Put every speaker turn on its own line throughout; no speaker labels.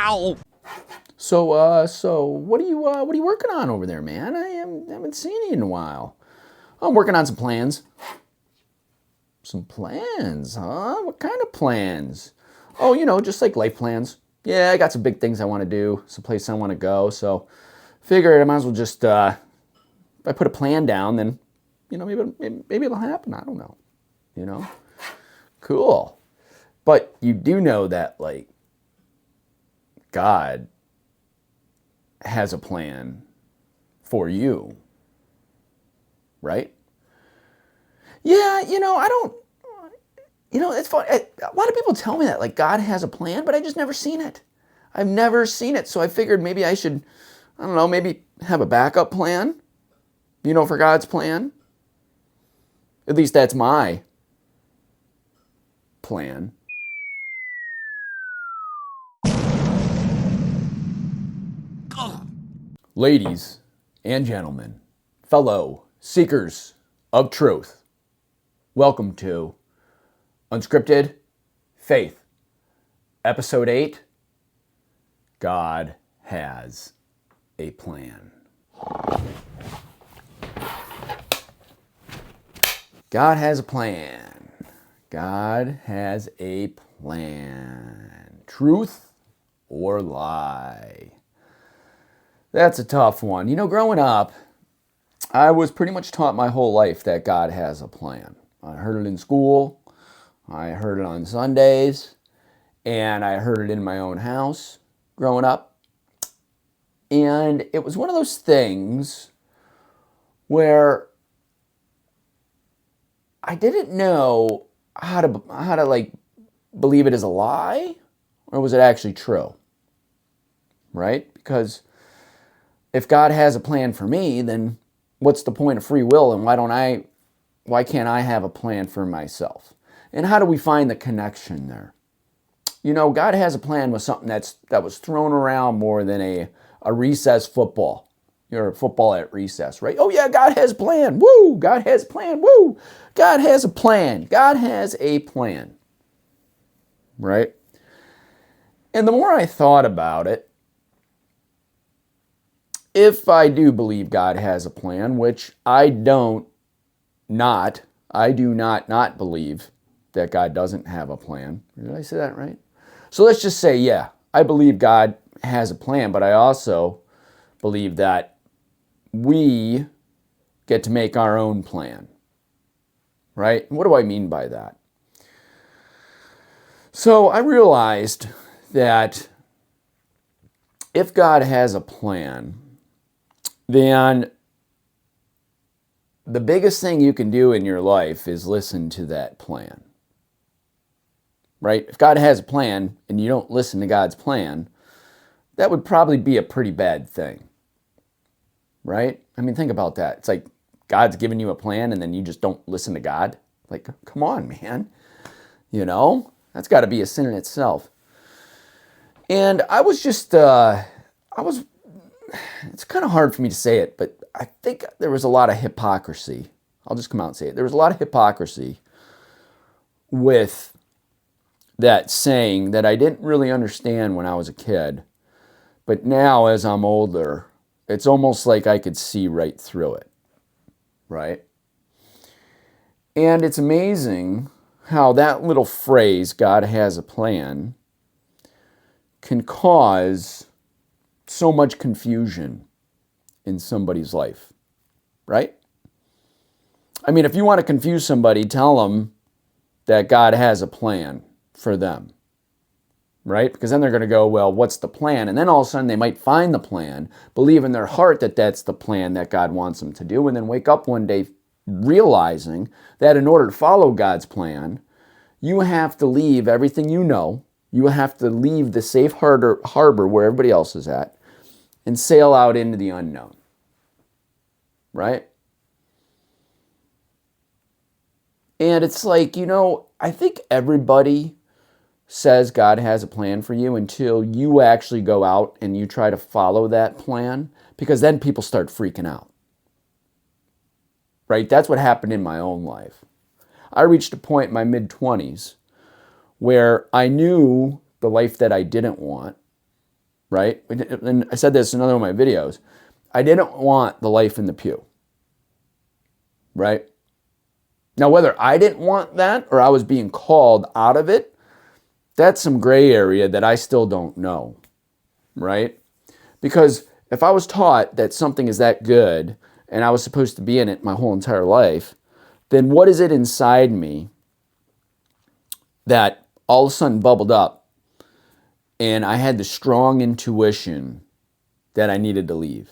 Ow! So what are you working on over there, man? I haven't seen you in a while. I'm working on some plans. Some plans, huh? What kind of plans? Oh, just like life plans. Yeah, I got some big things I want to do, some place I want to go. So, figured I might as well just if I put a plan down, then maybe it'll happen. I don't know. You know, cool. But you do know that like God has a plan for you, right? Yeah, I don't, it's fun. A lot of people tell me that, like, God has a plan, but I just never seen it. I've never seen it. So I figured maybe I should, I don't know, maybe have a backup plan, for God's plan. At least that's my plan. Ladies and gentlemen, fellow seekers of truth, welcome to Unscripted Faith, Episode 8, God Has a Plan. God has a plan. God has a plan. Truth or lie? That's a tough one. Growing up, I was pretty much taught my whole life that God has a plan. I heard it in school, I heard it on Sundays, and I heard it in my own house growing up. And it was one of those things where I didn't know how to like believe it as a lie, or was it actually true? Right? Because if God has a plan for me, then what's the point of free will, and why can't I have a plan for myself? And how do we find the connection there? God has a plan was something that was thrown around more than a recess football. Football at recess, right? Oh yeah, God has a plan. Woo! God has a plan. Woo! God has a plan. God has a plan. Right? And the more I thought about it, if I do believe God has a plan, which I do not believe that God doesn't have a plan. Did I say that right? So let's just say, yeah, I believe God has a plan, but I also believe that we get to make our own plan, right? What do I mean by that? So I realized that if God has a plan, then the biggest thing you can do in your life is listen to that plan. Right? If God has a plan and you don't listen to God's plan, that would probably be a pretty bad thing. Right? I mean, think about that. It's like God's given you a plan and then you just don't listen to God. Like, come on, man. That's got to be a sin in itself. And I was just, it's kind of hard for me to say it, but I think there was a lot of hypocrisy. I'll just come out and say it. There was a lot of hypocrisy with that saying that I didn't really understand when I was a kid. But now, as I'm older, it's almost like I could see right through it. Right? And it's amazing how that little phrase, God has a plan, can cause so much confusion in somebody's life, right? I mean, if you want to confuse somebody, tell them that God has a plan for them, right? Because then they're going to go, well, what's the plan? And then all of a sudden they might find the plan, believe in their heart that that's the plan that God wants them to do, and then wake up one day realizing that in order to follow God's plan, you have to leave everything you know. You have to leave the safe harbor where everybody else is at and sail out into the unknown. Right? And it's like, I think everybody says God has a plan for you until you actually go out and you try to follow that plan, because then people start freaking out. Right? That's what happened in my own life. I reached a point in my mid-20s where I knew the life that I didn't want, right? And I said this in another one of my videos. I didn't want the life in the pew, right? Now, whether I didn't want that or I was being called out of it, that's some gray area that I still don't know, right? Because if I was taught that something is that good and I was supposed to be in it my whole entire life, then what is it inside me that all of a sudden bubbled up and I had the strong intuition that I needed to leave,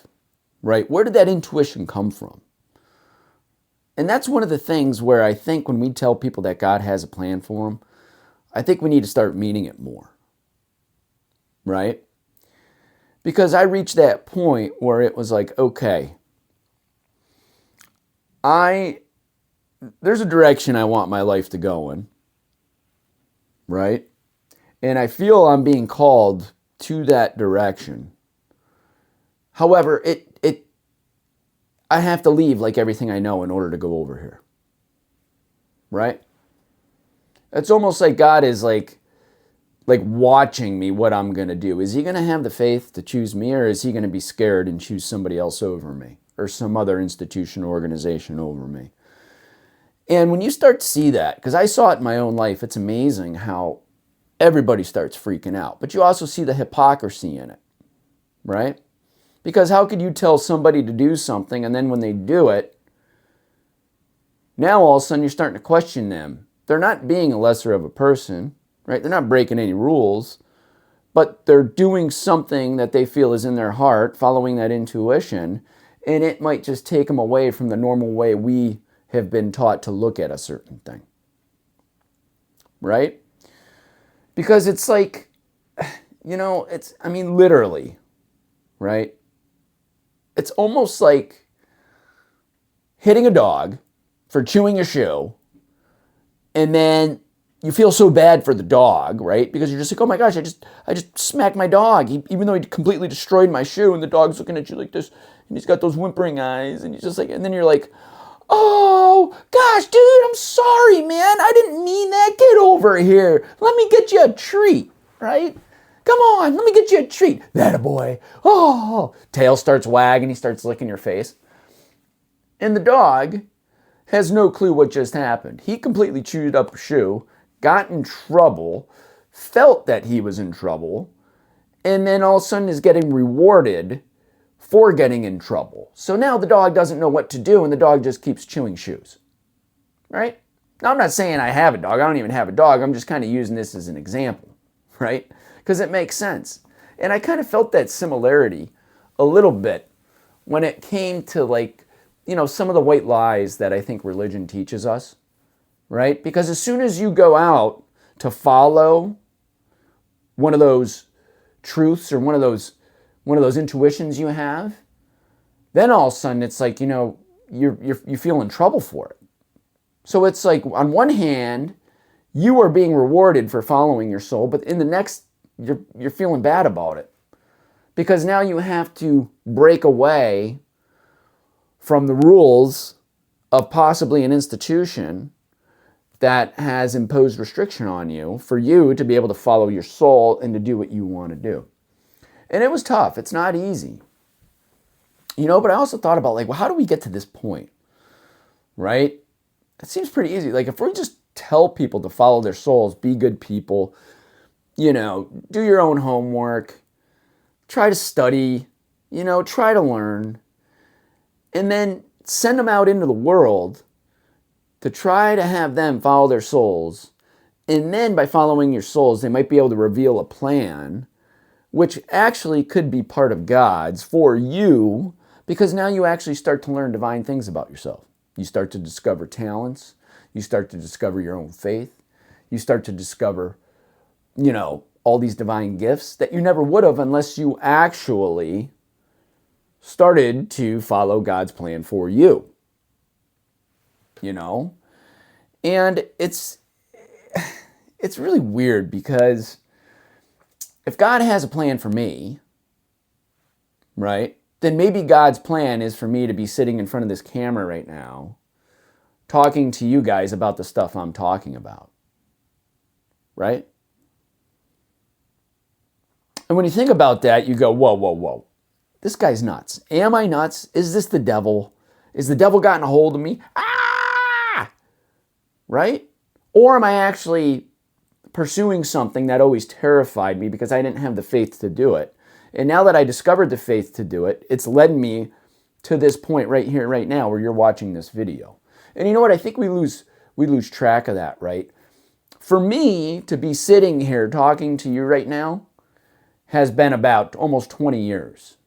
right? Where did that intuition come from? And that's one of the things where I think when we tell people that God has a plan for them, I think we need to start meaning it more, right? Because I reached that point where it was like, okay, there's a direction I want my life to go in, right? And I feel I'm being called to that direction. However, I have to leave like everything I know in order to go over here, right? It's almost like God is like watching me what I'm going to do. Is he going to have the faith to choose me, or is he going to be scared and choose somebody else over me or some other institution or organization over me? And when you start to see that, because I saw it in my own life, it's amazing how everybody starts freaking out. But you also see the hypocrisy in it, right? Because how could you tell somebody to do something and then when they do it, now all of a sudden you're starting to question them. They're not being a lesser of a person, right? They're not breaking any rules, but they're doing something that they feel is in their heart, following that intuition, and it might just take them away from the normal way we have been taught to look at a certain thing, right? Because it's like, literally, right? It's almost like hitting a dog for chewing a shoe, and then you feel so bad for the dog, right? Because you're just like, oh my gosh, I just smacked my dog, even though he completely destroyed my shoe, and the dog's looking at you like this, and he's got those whimpering eyes, and he's just like, and then you're like, oh gosh, dude, I'm sorry, man. I didn't mean that. Get over here. Let me get you a treat, right? Come on, let me get you a treat. That a boy. Oh, tail starts wagging. He starts licking your face. And the dog has no clue what just happened. He completely chewed up a shoe, got in trouble, felt that he was in trouble, and then all of a sudden is getting rewarded for getting in trouble. So now the dog doesn't know what to do, and the dog just keeps chewing shoes, right? Now, I'm not saying I have a dog. I don't even have a dog. I'm just kind of using this as an example, right? Because it makes sense. And I kind of felt that similarity a little bit when it came to some of the white lies that I think religion teaches us, right? Because as soon as you go out to follow one of those truths or one of those intuitions you have, then all of a sudden it's like, you feel in trouble for it. So it's like, on one hand, you are being rewarded for following your soul, but in the next, you're feeling bad about it. Because now you have to break away from the rules of possibly an institution that has imposed restriction on you for you to be able to follow your soul and to do what you want to do. And it was tough. It's not easy. But I also thought about how do we get to this point, right? It seems pretty easy. If we just tell people to follow their souls, be good people, do your own homework, try to study, try to learn, and then send them out into the world to try to have them follow their souls. And then by following your souls, they might be able to reveal a plan, which actually could be part of God's for you, because now you actually start to learn divine things about yourself. You start to discover talents. You start to discover your own faith. You start to discover, all these divine gifts that you never would have unless you actually started to follow God's plan for you. And it's really weird because if God has a plan for me, right, then maybe God's plan is for me to be sitting in front of this camera right now talking to you guys about the stuff I'm talking about, right? And And when you think about that, you go, whoa, whoa, whoa. This guy's nuts. Am I nuts? Is this the devil? Is the devil gotten a hold of me? Ah! Right? Or am I actually pursuing something that always terrified me because I didn't have the faith to do it? And now that I discovered the faith to do it, it's led me to this point right here, right now, where you're watching this video. And you know what? I think we lose track of that, right? For me to be sitting here talking to you right now has been about almost 20 years.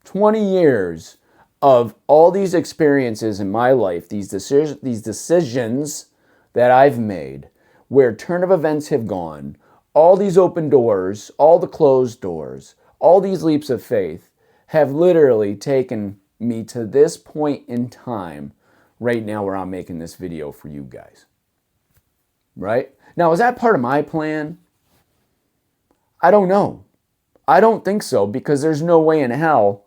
20 years of all these experiences in my life, these decisions that I've made, where turn of events have gone, all these open doors, all the closed doors, all these leaps of faith have literally taken me to this point in time right now where I'm making this video for you guys. Right? Now, is that part of my plan? I don't know. I don't think so, because there's no way in hell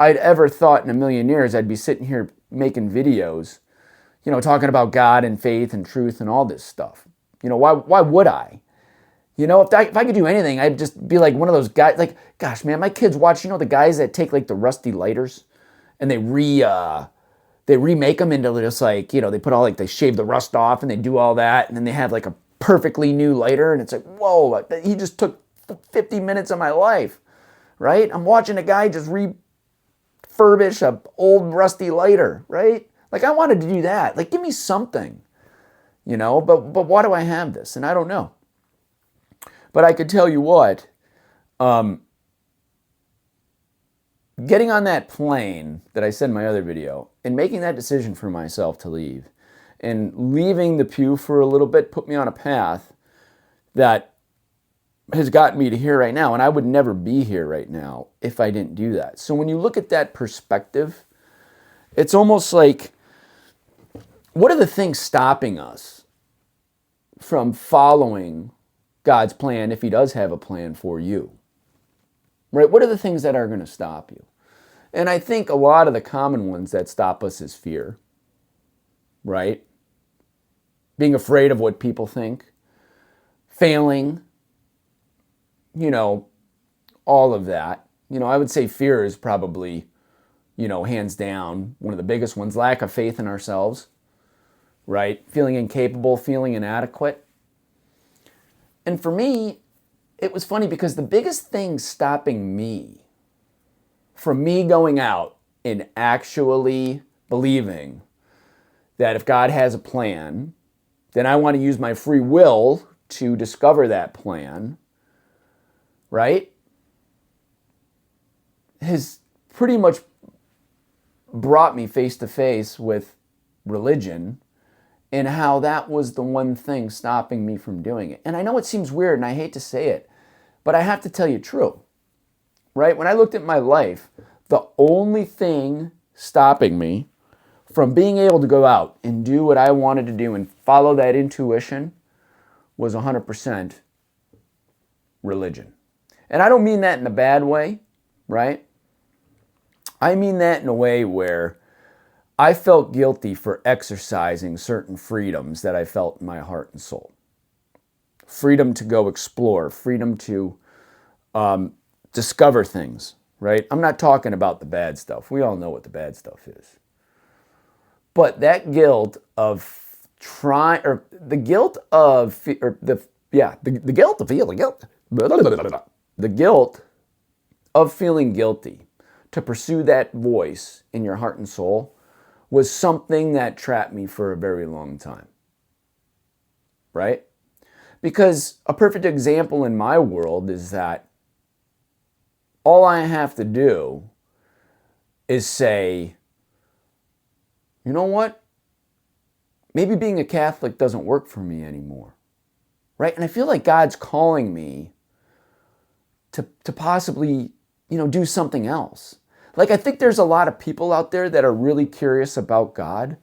I'd ever thought in a million years I'd be sitting here making videos, talking about God and faith and truth and all this stuff. Why would I? If I could do anything, I'd just be like one of those guys. Like, gosh, man, my kids watch, the guys that take like the rusty lighters and they remake them into just like, they put all they shave the rust off and they do all that. And then they have like a perfectly new lighter. And it's like, whoa, he just took 50 minutes of my life, right? I'm watching a guy just refurbish a old rusty lighter, right? Like, I wanted to do that. Like, give me something, but why do I have this? And I don't know. But I could tell you what, getting on that plane that I said in my other video and making that decision for myself to leave and leaving the pew for a little bit put me on a path that has gotten me to here right now. And I would never be here right now if I didn't do that. So when you look at that perspective, it's almost like, what are the things stopping us from following God's plan if he does have a plan for you? Right? What are the things that are going to stop you? And I think a lot of the common ones that stop us is fear, right? Being afraid of what people think, failing, all of that. I would say fear is probably, hands down, one of the biggest ones. Lack of faith in ourselves, right? Feeling incapable, feeling inadequate. And for me, it was funny because the biggest thing stopping me from me going out and actually believing that if God has a plan, then I want to use my free will to discover that plan, right? Has pretty much brought me face to face with religion and how that was the one thing stopping me from doing it. And I know it seems weird and I hate to say it, but I have to tell you true, right? When I looked at my life, the only thing stopping me from being able to go out and do what I wanted to do and follow that intuition was 100% religion. And I don't mean that in a bad way, right? I mean that in a way where I felt guilty for exercising certain freedoms that I felt in my heart and soul. Freedom to go explore, freedom to discover things, right? I'm not talking about the bad stuff. We all know what the bad stuff is. But that guilt of trying, or the guilt of, or the guilt of feeling guilt, the guilt of feeling guilty to pursue that voice in your heart and soul was something that trapped me for a very long time, right? Because a perfect example in my world is that all I have to do is say, you know what? Maybe being a Catholic doesn't work for me anymore, right? And I feel like God's calling me to possibly, do something else. Like, I think there's a lot of people out there that are really curious about God,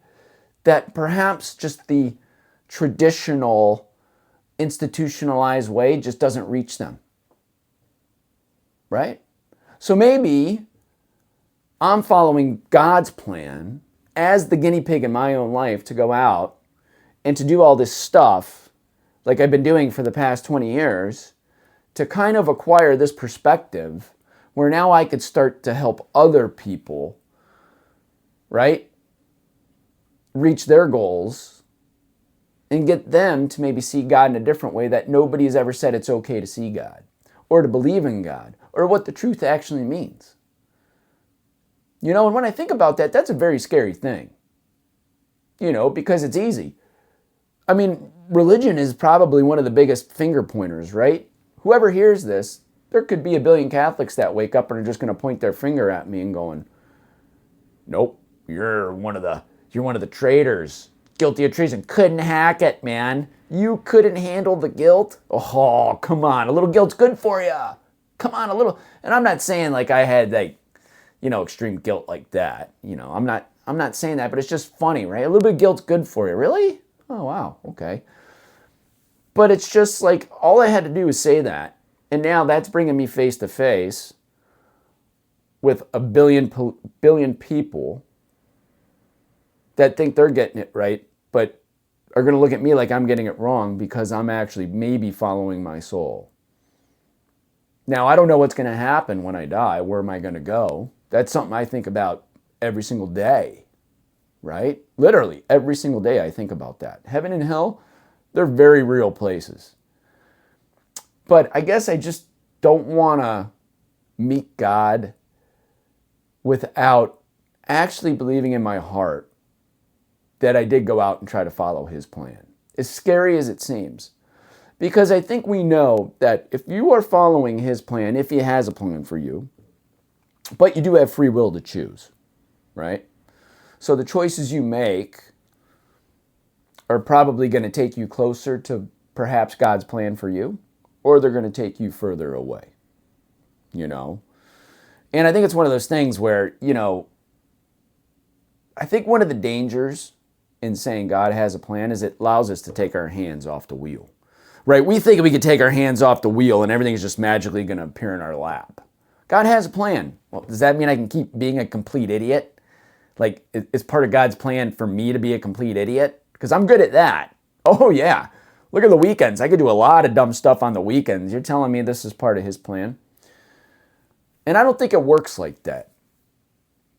that perhaps just the traditional, institutionalized way just doesn't reach them, right? So maybe I'm following God's plan as the guinea pig in my own life to go out and to do all this stuff like I've been doing for the past 20 years to kind of acquire this perspective where now I could start to help other people, right, reach their goals and get them to maybe see God in a different way that nobody has ever said it's okay to see God or to believe in God or what the truth actually means. You know, and when I think about that, that's a very scary thing, you know, because it's easy. I mean, religion is probably one of the biggest finger pointers, right? Whoever hears this, there could be a billion Catholics that wake up and are just going to point their finger at me and going, nope, you're one of the traitors, guilty of treason. Couldn't hack it, man. You couldn't handle the guilt. Oh, come on, a little guilt's good for you. Come on, a little. And I'm not saying like I had like, you know, extreme guilt like that. You know, I'm not saying that, but it's just funny, right? A little bit of guilt's good for you. Really? Oh, wow. Okay. But it's just like all I had to do was say that. And now that's bringing me face to face with a billion people that think they're getting it right, but are going to look at me like I'm getting it wrong because I'm actually maybe following my soul. Now, I don't know what's going to happen when I die. Where am I going to go? That's something I think about every single day, right? Literally, every single day I think about that. Heaven and hell, they're very real places. But I guess I just don't want to meet God without actually believing in my heart that I did go out and try to follow his plan. As scary as it seems. Because I think we know that if you are following his plan, if he has a plan for you, but you do have free will to choose, right? So the choices you make are probably going to take you closer to perhaps God's plan for you, or they're going to take you further away, you know? And I think it's one of those things where, you know, I think one of the dangers in saying God has a plan is it allows us to take our hands off the wheel, right? We think we could take our hands off the wheel and everything is just magically going to appear in our lap. God has a plan. Well, does that mean I can keep being a complete idiot? Like, it's part of God's plan for me to be a complete idiot? Because I'm good at that. Oh, yeah. Look at the weekends. I could do a lot of dumb stuff on the weekends. You're telling me this is part of his plan? And I don't think it works like that.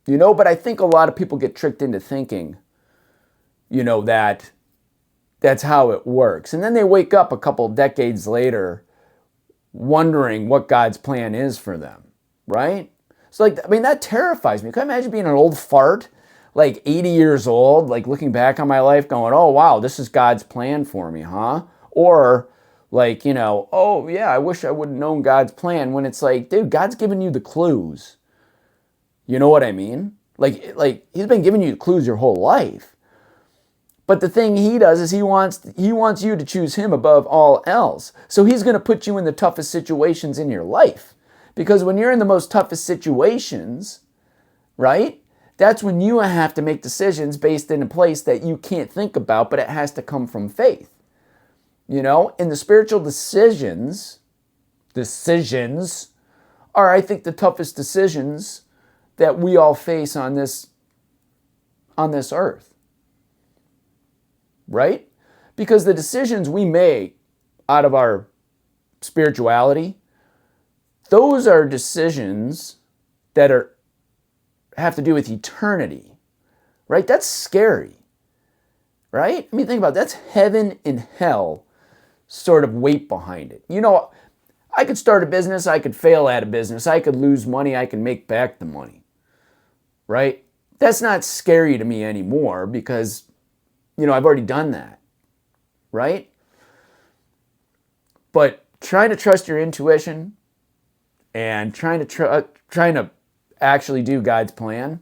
You know, but I think a lot of people get tricked into thinking, you know, that that's how it works. And then they wake up a couple decades later wondering what God's plan is for them, right? So, like, I mean, that terrifies me. Can you imagine being an old fart, like 80 years old, like looking back on my life going, oh, wow, this is God's plan for me, huh? Or like, you know, oh, yeah, I wish I would have known God's plan, when it's like, dude, God's given you the clues. You know what I mean? Like he's been giving you the clues your whole life. But the thing he does is he wants you to choose him above all else. So he's going to put you in the toughest situations in your life. Because when you're in the most toughest situations, right, that's when you have to make decisions based in a place that you can't think about, but it has to come from faith. You know, and the spiritual decisions are, I think, the toughest decisions that we all face on this earth. Right? Because the decisions we make out of our spirituality, those are decisions that have to do with eternity. Right? That's scary. Right? I mean, think about it. That's heaven and hell sort of weight behind it. You know, I could start a business, I could fail at a business, I could lose money, I can make back the money. Right? That's not scary to me anymore because, you know, I've already done that. Right? But trying to trust your intuition and trying to actually do God's plan,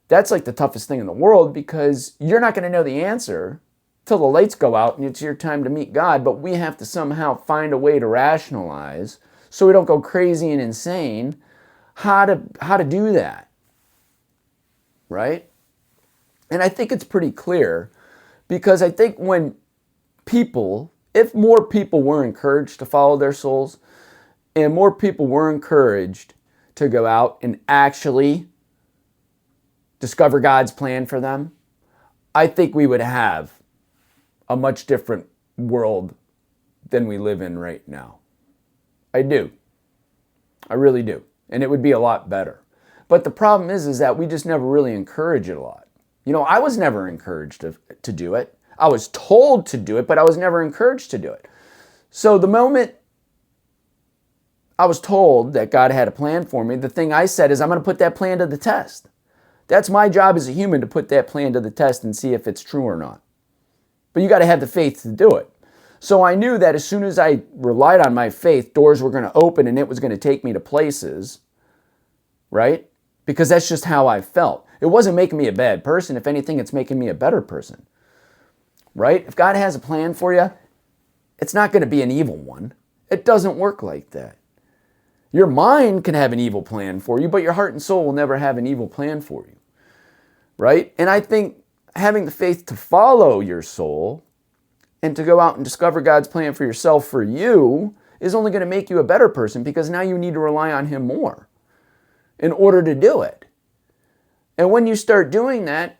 that's like the toughest thing in the world, because you're not going to know the answer till the lights go out and it's your time to meet God, but we have to somehow find a way to rationalize so we don't go crazy and insane how to do that. Right? And I think it's pretty clear, because I think if more people were encouraged to follow their souls and more people were encouraged to go out and actually discover God's plan for them, I think we would have a much different world than we live in right now. I do. I really do. And it would be a lot better. But the problem is that we just never really encourage it a lot. I was never encouraged to do it. I was told to do it, but I was never encouraged to do it. So the moment I was told that God had a plan for me, the thing I said is, I'm going to put that plan to the test. That's my job as a human, to put that plan to the test and see if it's true or not. But you got to have the faith to do it. So I knew that as soon as I relied on my faith, doors were going to open and it was going to take me to places, right? Because that's just how I felt. It wasn't making me a bad person. If anything, it's making me a better person, right? If God has a plan for you, it's not going to be an evil one. It doesn't work like that. Your mind can have an evil plan for you, but your heart and soul will never have an evil plan for you, right? And I think having the faith to follow your soul and to go out and discover God's plan for yourself, for you, is only going to make you a better person, because now you need to rely on Him more in order to do it. And when you start doing that,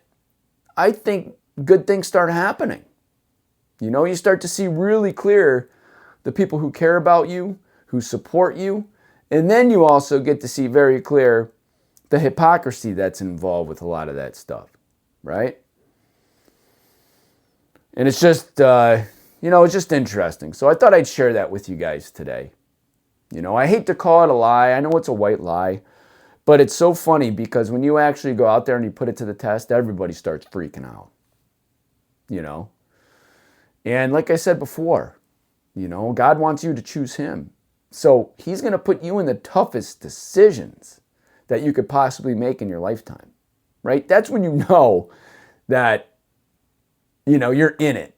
I think good things start happening. You start to see really clear the people who care about you, who support you, and then you also get to see very clear the hypocrisy that's involved with a lot of that stuff, right? And it's just, it's just interesting. So I thought I'd share that with you guys today. I hate to call it a lie. I know it's a white lie. But it's so funny, because when you actually go out there and you put it to the test, everybody starts freaking out. And like I said before, God wants you to choose Him. So He's going to put you in the toughest decisions that you could possibly make in your lifetime, right? That's when you know that, you're in it,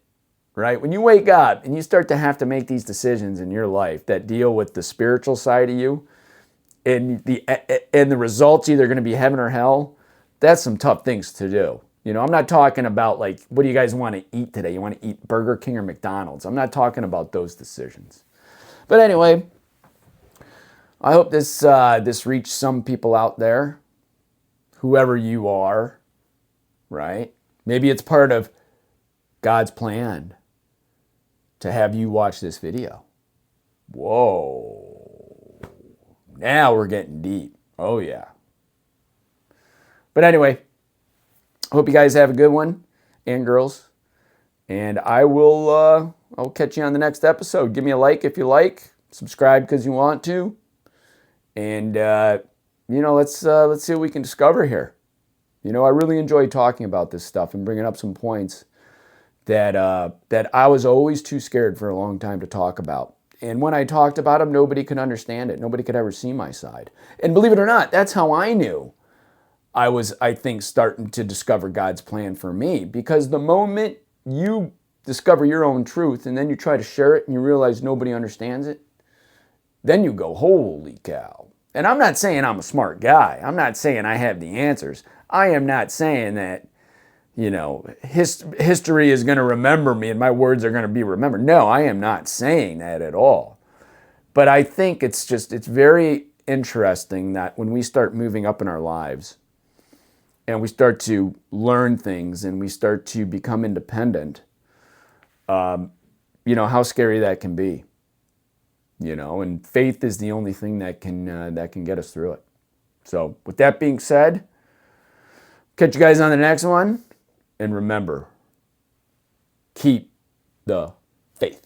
right? When you wake up and you start to have to make these decisions in your life that deal with the spiritual side of you, and the results either going to be heaven or hell, that's some tough things to do. I'm not talking about like, what do you guys want to eat today? You want to eat Burger King or McDonald's? I'm not talking about those decisions. But anyway, I hope this reached some people out there, whoever you are, right? Maybe it's part of God's plan to have you watch this video. Whoa. Now we're getting deep. Oh, yeah. But anyway, I hope you guys have a good one, and girls. And I'll catch you on the next episode. Give me a like if you like. Subscribe because you want to. And, let's see what we can discover here. I really enjoy talking about this stuff and bringing up some points that I was always too scared for a long time to talk about. And when I talked about them, nobody could understand it. Nobody could ever see my side. And believe it or not, that's how I knew I was, I think, starting to discover God's plan for me. Because the moment you discover your own truth and then you try to share it and you realize nobody understands it, then you go, holy cow. And I'm not saying I'm a smart guy. I'm not saying I have the answers. I am not saying that, history is going to remember me and my words are going to be remembered. No, I am not saying that at all. But I think it's very interesting that when we start moving up in our lives and we start to learn things and we start to become independent, how scary that can be. And faith is the only thing that can get us through it. So with that being said, catch you guys on the next one. And remember, keep the faith.